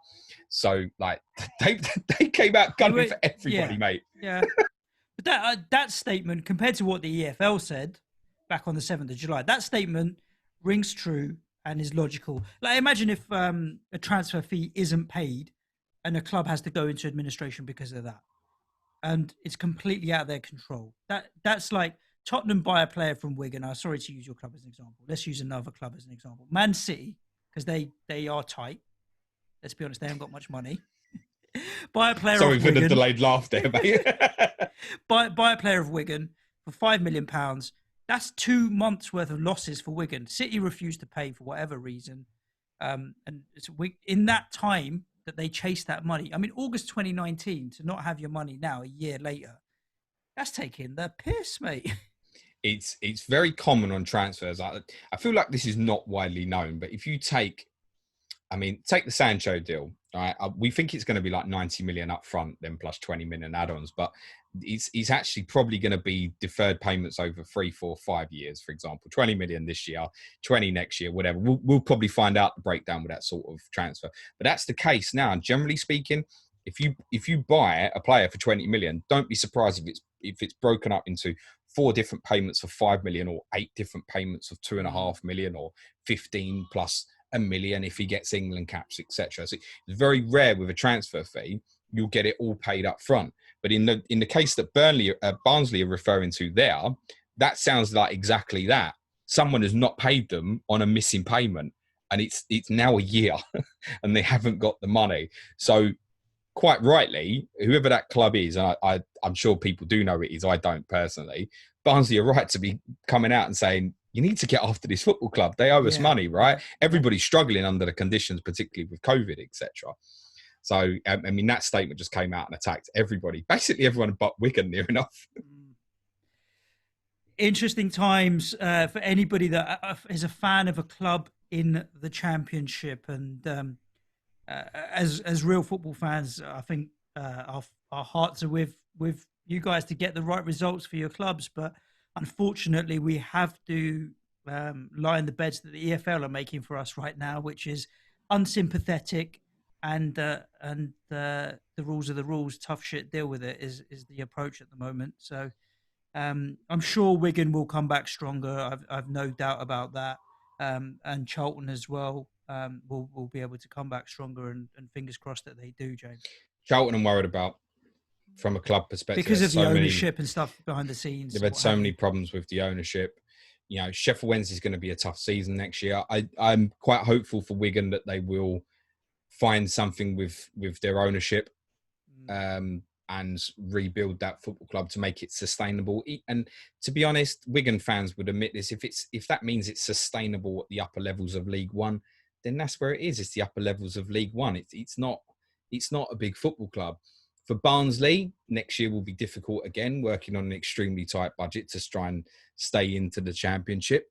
So, like, they came out gunning for everybody, mate. Yeah. But that statement, compared to what the EFL said back on the 7th of July, that statement rings true and is logical. Like, imagine if a transfer fee isn't paid and a club has to go into administration because of that, and it's completely out of their control. That's like Tottenham buy a player from Wigan. I'm sorry to use your club as an example. Let's use another club as an example. Man City, because they are tight. Let's be honest, they haven't got much money. Buy a player. Sorry for the delayed laugh there, mate. buy a player of Wigan for £5 million. That's 2 months worth of losses for Wigan. City refused to pay for whatever reason. And it's in that time that they chased that money. I mean, August 2019, to not have your money now, a year later, that's taking the piss, mate. It's very common on transfers. I feel like this is not widely known, but if you take the Sancho deal, right? We think it's going to be like 90 million up front, then plus 20 million add-ons, but it's actually probably going to be deferred payments over 3, 4, 5 years, for example, 20 million this year, 20 next year, whatever. We'll probably find out the breakdown with that sort of transfer. But that's the case now. And generally speaking, if you buy a player for 20 million, don't be surprised if it's broken up into 4 different payments of 5 million or 8 different payments of 2.5 million or 15 plus $1 million if he gets England caps, etc. So it's very rare with a transfer fee you'll get it all paid up front. But in the case that Barnsley are referring to there, that sounds like exactly that. Someone has not paid them on a missing payment, and it's now a year, and they haven't got the money. So quite rightly, whoever that club is, and I'm sure people do know it is, I don't personally, Barnsley are right to be coming out and saying, you need to get after this football club. They owe us money, right? Everybody's struggling under the conditions, particularly with COVID, etc. So, I mean, that statement just came out and attacked everybody, basically everyone but Wigan, near enough. Interesting times for anybody that is a fan of a club in the Championship. And as real football fans, I think our hearts are with you guys to get the right results for your clubs. But unfortunately, we have to lie in the beds that the EFL are making for us right now, which is unsympathetic. And the rules are the rules. Tough shit. Deal with it is the approach at the moment. So I'm sure Wigan will come back stronger. I've no doubt about that. And Charlton as well will be able to come back stronger. And fingers crossed that they do, James. Charlton I'm worried about from a club perspective because of the ownership and stuff behind the scenes. They've had so many problems with the ownership. You know, Sheffield Wednesday is going to be a tough season next year. I'm quite hopeful for Wigan that they will find something with their ownership and rebuild that football club to make it sustainable. And to be honest, Wigan fans would admit this. If that means it's sustainable at the upper levels of League One, then that's where it is. It's the upper levels of League One. It's not a big football club. For Barnsley, next year will be difficult again, working on an extremely tight budget to try and stay into the Championship.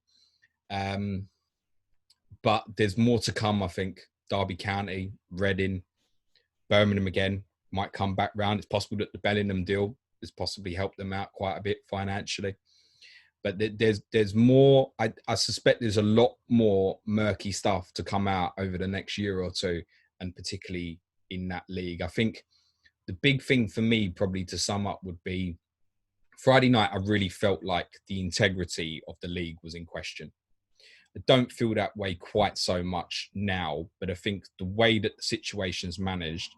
But there's more to come, I think. Derby County, Reading, Birmingham again might come back round. It's possible that the Bellingham deal has possibly helped them out quite a bit financially. But there's more. I suspect there's a lot more murky stuff to come out over the next year or two, and particularly in that league. I think the big thing for me, probably to sum up, would be Friday night. I really felt like the integrity of the league was in question. I don't feel that way quite so much now, but I think the way that the situation's managed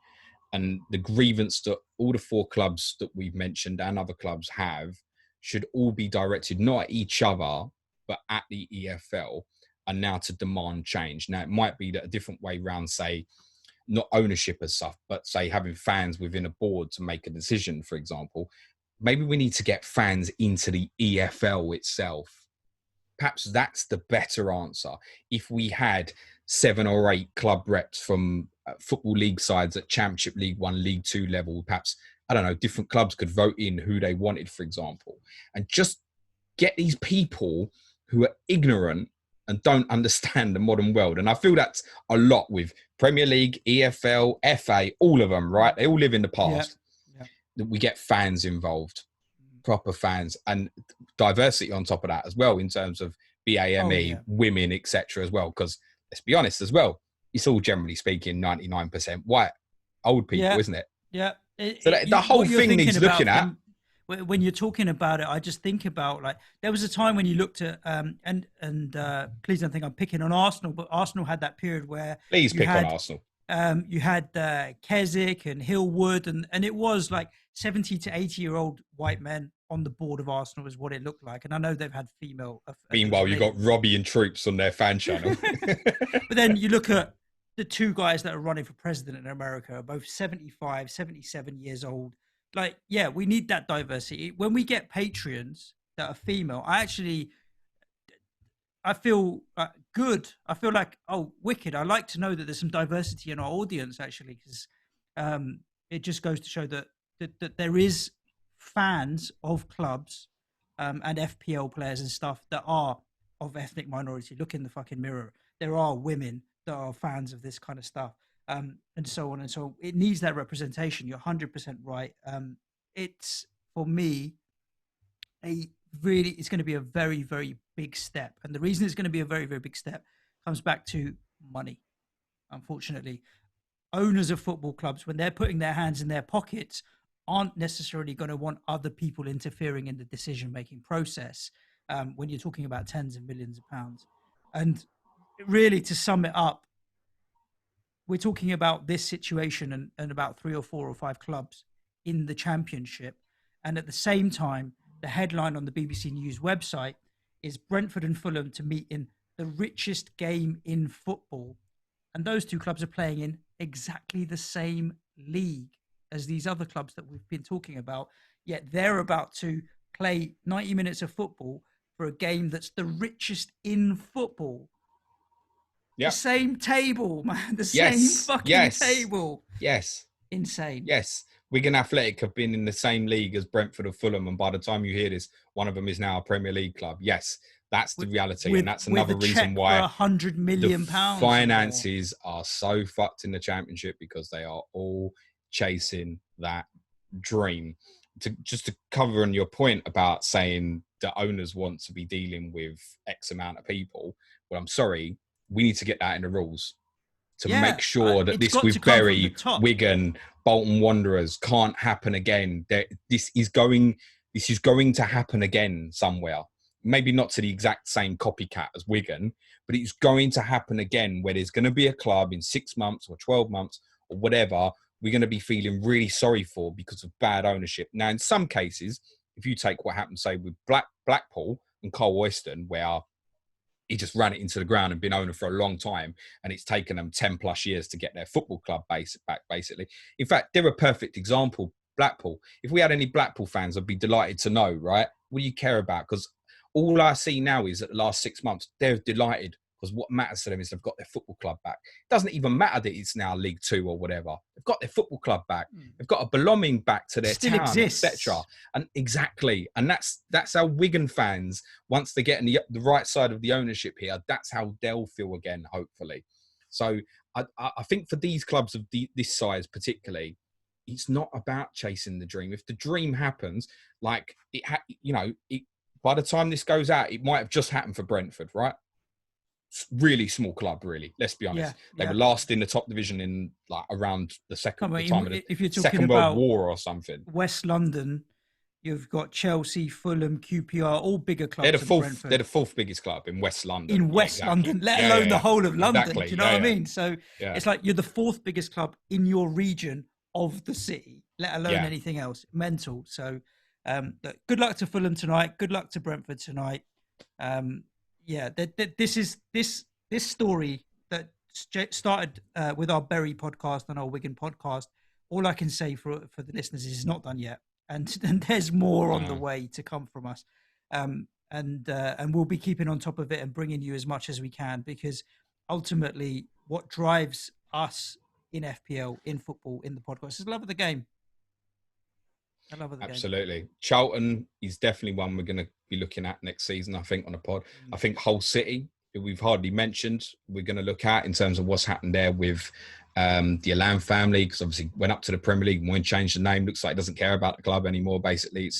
and the grievance that all the 4 clubs that we've mentioned and other clubs have should all be directed not at each other, but at the EFL, and now to demand change. Now, it might be that a different way round, say, not ownership as such, but say having fans within a board to make a decision, for example. Maybe we need to get fans into the EFL itself. Perhaps that's the better answer. If we had 7 or 8 club reps from football league sides at Championship, League One, League Two level, perhaps, I don't know, different clubs could vote in who they wanted, for example, and just get these people who are ignorant and don't understand the modern world. And I feel that's a lot with Premier League, EFL, FA, all of them, right? They all live in the past. Yeah. We get fans involved, proper fans, and diversity on top of that as well, in terms of BAME, women, etc. as well. Because let's be honest as well, it's all generally speaking 99% white, old people, isn't it? Yeah. So the whole thing needs looking at. When you're talking about it, I just think about, like, there was a time when you looked at and please don't think I'm picking on Arsenal, but Arsenal had that period where on Arsenal. You had Keswick and Hillwood, and it was like 70 to 80-year-old white men on the board of Arsenal is what it looked like. And I know they've had female. Meanwhile, you got Robbie and Troops on their fan channel. But then you look at the 2 guys that are running for president in America, are both 75, 77 years old. Like, yeah, we need that diversity. When we get Patreons that are female, I feel good. I feel like, oh, wicked. I like to know that there's some diversity in our audience, actually, because it just goes to show that there is fans of clubs and FPL players and stuff that are of ethnic minority. Look in the fucking mirror. There are women that are fans of this kind of stuff. And so on. And so it needs that representation. You're 100% right. It's, for me, it's going to be a very, very big step. And the reason it's going to be a very, very big step comes back to money. Unfortunately, owners of football clubs, when they're putting their hands in their pockets, aren't necessarily going to want other people interfering in the decision-making process when you're talking about tens of millions of pounds. And really, to sum it up, we're talking about this situation and about 3 or 4 or 5 clubs in the Championship. And at the same time, the headline on the BBC News website is Brentford and Fulham to meet in the richest game in football. And those 2 clubs are playing in exactly the same league as these other clubs that we've been talking about. Yet they're about to play 90 minutes of football for a game that's the richest in football. Yep. The same table, man. The same fucking table. Yes. Insane. Yes. Wigan Athletic have been in the same league as Brentford or Fulham, and by the time you hear this, one of them is now a Premier League club. Yes, that's the reality, and that's another reason why £100 million finances are so fucked in the Championship, because they are all chasing that dream. Just to cover on your point about saying the owners want to be dealing with X amount of people, well, I'm sorry. We need to get that in the rules to make sure that this with Bury, Wigan, Bolton Wanderers can't happen again. This is going to happen again somewhere. Maybe not to the exact same copycat as Wigan, but it's going to happen again, where there's going to be a club in 6 months or 12 months or whatever we're going to be feeling really sorry for because of bad ownership. Now, in some cases, if you take what happened, say, with Blackpool and Cole Oyston, where he just ran it into the ground and been owner for a long time, and it's taken them 10 plus years to get their football club back, basically. In fact, they're a perfect example, Blackpool. If we had any Blackpool fans, I'd be delighted to know, right? What do you care about? Because all I see now is that the last 6 months, they're delighted, because what matters to them is they've got their football club back. It doesn't even matter that it's now League Two or whatever. They've got their football club back. They've got a belonging back to their town, etc. And exactly. And that's how Wigan fans, once they get in the right side of the ownership here, that's how they'll feel again, hopefully. So I think for these clubs of this size particularly, it's not about chasing the dream. If the dream happens, like by the time this goes out, it might have just happened for Brentford, right? Really small club, really. Let's be honest. They were last in the top division in like around the time of the Second World War or something. West London, you've got Chelsea, Fulham, QPR, all bigger clubs. They're the 4th biggest club in West London. London, let alone the whole of London. Exactly. Do you know what I mean? So it's like you're the 4th biggest club in your region of the city, let alone anything else. Mental. So good luck to Fulham tonight. Good luck to Brentford tonight. This story that started with our Bury podcast and our Wigan podcast. All I can say for the listeners is it's not done yet, and there's more on the way to come from us. And we'll be keeping on top of it and bringing you as much as we can, because ultimately what drives us in FPL, in football, in the podcast is love of the game. I love the game. Absolutely. Charlton is definitely one we're going to be looking at next season, I think, on the pod. I think Hull City, who we've hardly mentioned, we're going to look at in terms of what's happened there with the Alam family, because obviously went up to the Premier League and won't change the name. Looks like it doesn't care about the club anymore, basically.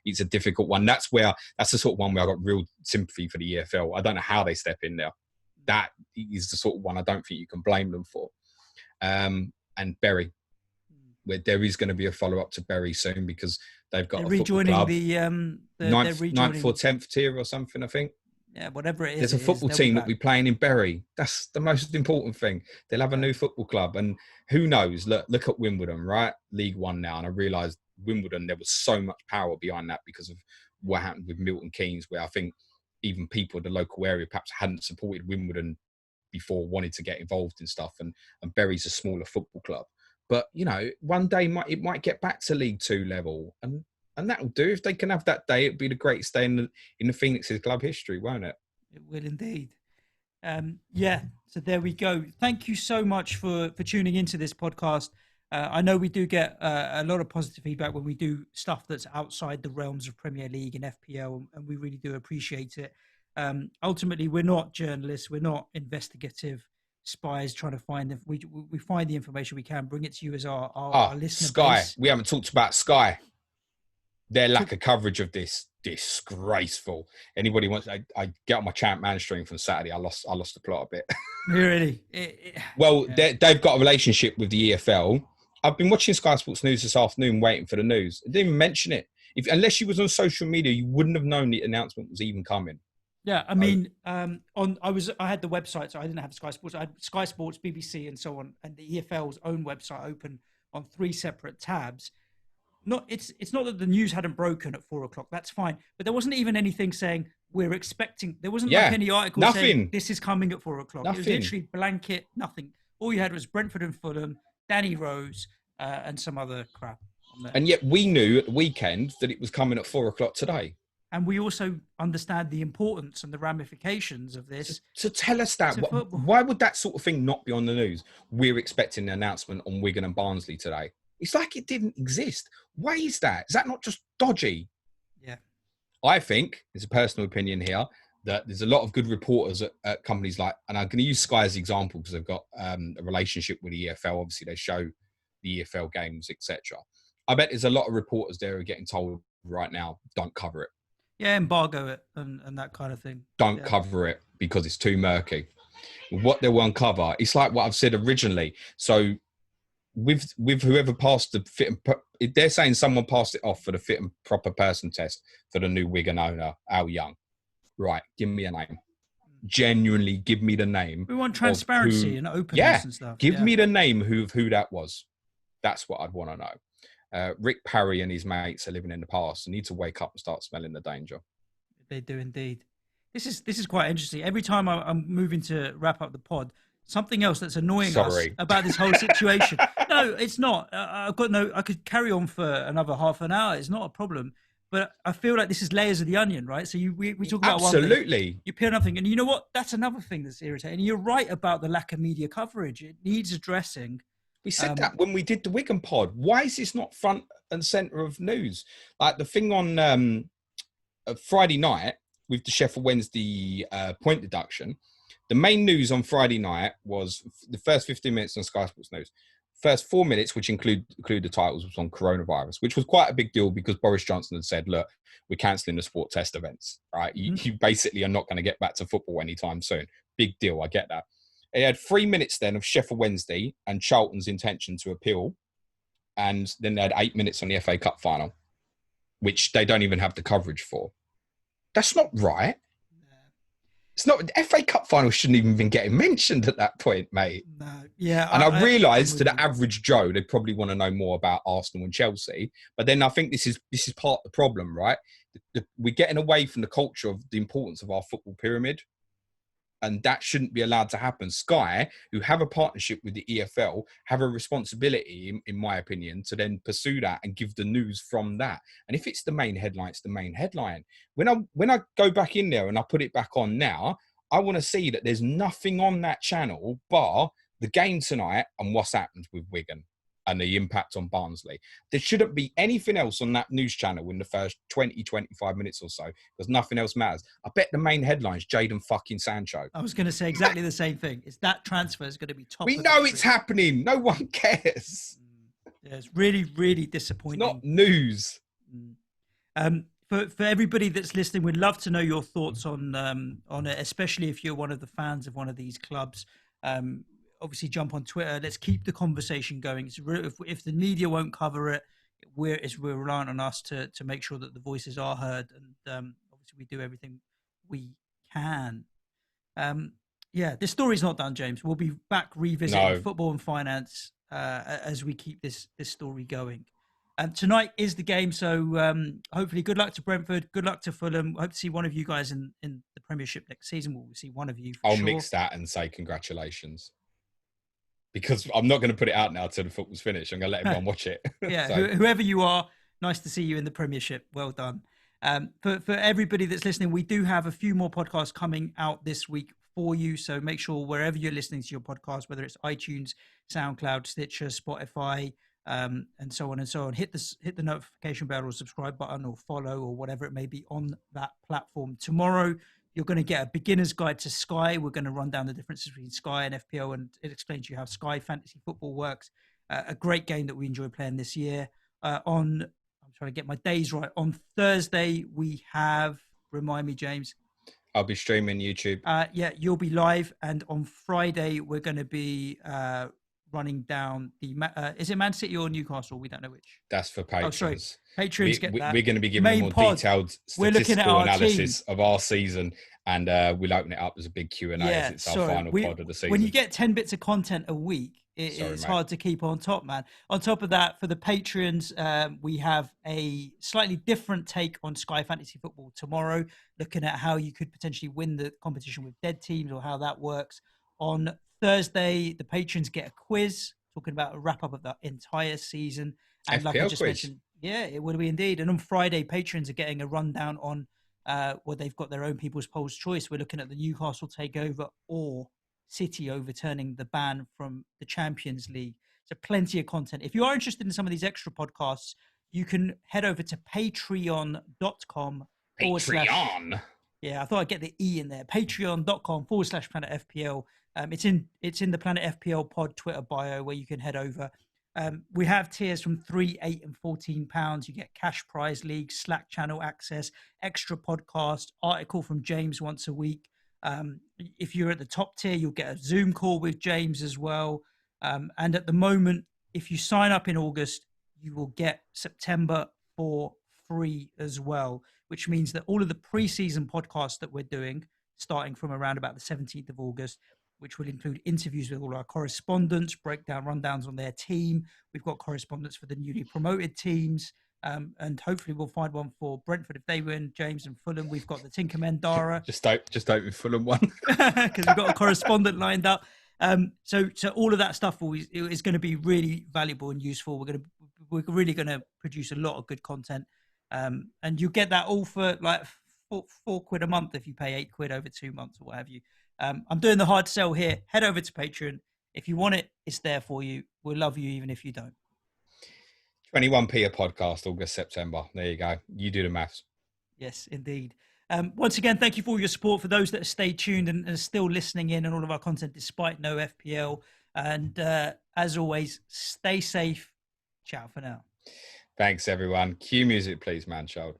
It's a difficult one. That's the sort of one where I got real sympathy for the EFL. I don't know how they step in there. That is the sort of one I don't think you can blame them for. And Bury, where there is going to be a follow-up to Bury soon, because they've got a rejoining club, the ninth or 10th tier or something, I think. Yeah, whatever it is. There's a football team that will be playing in Bury. That's the most important thing. They'll have a new football club, and who knows? Look at Wimbledon, right? League One now, and I realised Wimbledon, there was so much power behind that because of what happened with Milton Keynes, where I think even people in the local area perhaps hadn't supported Wimbledon before, wanted to get involved in stuff, and Bury's a smaller football club. But, you know, one day it might get back to League Two level, and that'll do. If they can have that day, it'd be the greatest day in the Phoenix's club history, won't it? It will indeed. So there we go. Thank you so much for tuning into this podcast. I know we do get a lot of positive feedback when we do stuff that's outside the realms of Premier League and FPL, and we really do appreciate it. Ultimately, we're not journalists. We're not investigative spies trying to find. We find the information we can, bring it to you as our listener Sky. base. We haven't talked about Sky. Their lack of coverage of this, disgraceful. Anybody wants? I get on my Champ Man stream from Saturday. I lost the plot a bit. Really? They've got a relationship with the EFL. I've been watching Sky Sports News this afternoon, waiting for the news. I didn't even mention it. Unless you was on social media, you wouldn't have known the announcement was even coming. Yeah, I mean, I had the website, so I didn't have Sky Sports. I had Sky Sports, BBC, and so on, and the EFL's own website open on 3 separate tabs. It's not that the news hadn't broken at 4:00. That's fine, but there wasn't even anything saying we're expecting. There wasn't like any article saying this is coming at 4:00. It was literally blanket, nothing. All you had was Brentford and Fulham, Danny Rose, and some other crap on there. And yet we knew at the weekend that it was coming at 4:00 today. And we also understand the importance and the ramifications of this. So tell us that. Why would that sort of thing not be on the news? We're expecting an announcement on Wigan and Barnsley today. It's like it didn't exist. Why is that? Is that not just dodgy? Yeah. I think, it's a personal opinion here, that there's a lot of good reporters at companies like, and I'm going to use Sky as an example because they've got a relationship with the EFL. Obviously, they show the EFL games, etc. I bet there's a lot of reporters there who are getting told right now, don't cover it. Yeah, embargo it and that kind of thing. Don't cover it because it's too murky. What they will uncover, it's like what I've said originally. So with whoever passed the fit and they're saying someone passed it off for the fit and proper person test for the new Wigan owner, Al Young. Right, give me a name. Genuinely give me the name. We want transparency and openness and stuff. Give me the name who that was. That's what I'd want to know. Rick Parry and his mates are living in the past and need to wake up and start smelling the danger. They do indeed. This is quite interesting. Every time I'm moving to wrap up the pod, something else that's annoying us about this whole situation. No, it's not. I could carry on for another half an hour. It's not a problem. But I feel like this is layers of the onion, right? So we talk about one thing, you peel another thing, and you know what? That's another thing that's irritating. And you're right about the lack of media coverage. It needs addressing. We said that when we did the Wigan pod. Why is this not front and centre of news? Like the thing on Friday night with the Sheffield Wednesday point deduction, the main news on Friday night was the first 15 minutes on Sky Sports News. First 4 minutes, which include the titles, was on coronavirus, which was quite a big deal because Boris Johnson had said, look, we're cancelling the sport test events, right? You basically are not going to get back to football anytime soon. Big deal, I get that. He had 3 minutes then of Sheffield Wednesday and Charlton's intention to appeal. And then they had 8 minutes on the FA Cup final, which they don't even have the coverage for. That's not right. It's not. The FA Cup final shouldn't even been getting mentioned at that point, mate. No, yeah. And I realised to the average Joe, they probably want to know more about Arsenal and Chelsea. But then I think this is part of the problem, right? We're getting away from the culture of the importance of our football pyramid. and that shouldn't be allowed to happen. Sky, who have a partnership with the EFL, have a responsibility, in my opinion, to then pursue that and give the news from that. And if it's the main headline, it's the main headline. When I go back in there and I put it back on now, I want to see that there's nothing on that channel bar the game tonight and what's happened with Wigan and the impact on Barnsley. There shouldn't be anything else on that news channel in the first 20, 25 minutes or so, because nothing else matters. I bet the main headline's Jadon fucking Sancho. I was going to say exactly the same thing. Is that transfer is going to be top. We know it's happening. No one cares. Yeah, it's really, really disappointing. It's not news. For everybody that's listening, we'd love to know your thoughts on it, especially if you're one of the fans of one of these clubs. Obviously, jump on Twitter. Let's keep the conversation going. If the media won't cover it, we're reliant on us to make sure that the voices are heard. And obviously, we do everything we can. This story's not done, James. We'll be back revisiting football and finance as we keep this story going. Tonight is the game, so hopefully good luck to Brentford, good luck to Fulham. Hope to see one of you guys in the Premiership next season. We'll see one of you for I'll sure. mix that and say congratulations. Because I'm not going to put it out now till the football's finished. I'm going to let everyone watch it. Yeah, so. Whoever you are, nice to see you in the Premiership. Well done. For everybody that's listening, we do have a few more podcasts coming out this week for you. So make sure wherever you're listening to your podcast, whether it's iTunes, SoundCloud, Stitcher, Spotify, and so on and so on, hit the notification bell or subscribe button or follow or whatever it may be on that platform. Tomorrow, you're going to get a beginner's guide to Sky. We're going to run down the differences between Sky and FPL, and it explains to you how Sky Fantasy Football works. A great game that we enjoy playing this year. I'm trying to get my days right. On Thursday, we have, remind me, James. I'll be streaming YouTube. You'll be live. And on Friday, we're going to be running down the is it Man City or Newcastle? We don't know which. That's for patrons. Oh, sorry. Patrons get that. We're going to be giving more detailed statistical analysis of our season, and we'll open it up as a big Q&A as it's our final pod of the season. When you get 10 bits of content a week, it's hard to keep on top, man. On top of that, for the patrons, we have a slightly different take on Sky Fantasy Football tomorrow, looking at how you could potentially win the competition with dead teams or how that works. On Thursday, the patrons get a quiz talking about a wrap up of the entire season. And FPL like I just quiz. mentioned, yeah, it will be indeed. And on Friday, patrons are getting a rundown on they've got their own People's Polls choice. We're looking at the Newcastle takeover or City overturning the ban from the Champions League. So plenty of content. If you are interested in some of these extra podcasts, you can head over to patreon.com. Yeah, I thought I'd get the E in there. Patreon.com/Planet FPL. It's in the Planet FPL pod Twitter bio where you can head over. We have tiers from £3, £8, and £14. You get cash prize leagues, Slack channel access, extra podcast, article from James once a week. If you're at the top tier, you'll get a Zoom call with James as well. And at the moment, if you sign up in August, you will get September for free as well, which means that all of the pre-season podcasts that we're doing, starting from around about the 17th of August, which will include interviews with all our correspondents, breakdown rundowns on their team. We've got correspondents for the newly promoted teams. And hopefully we'll find one for Brentford if they win, James, and Fulham. We've got the Tinkerman Dara. Just open Fulham one. Because we've got a correspondent lined up. So all of that stuff is going to be really valuable and useful. We're really going to produce a lot of good content. And you get that all for like £4 a month if you pay £8 over 2 months or what have you. I'm doing the hard sell here. Head over to Patreon. If you want it, it's there for you. We'll love you even if you don't. 21p a podcast, August, September. There you go. You do the maths. Yes, indeed. Once again, thank you for all your support. For those that have stayed tuned and are still listening in on all of our content despite no FPL. And as always, stay safe. Ciao for now. Thanks, everyone. Cue music, please, man, child.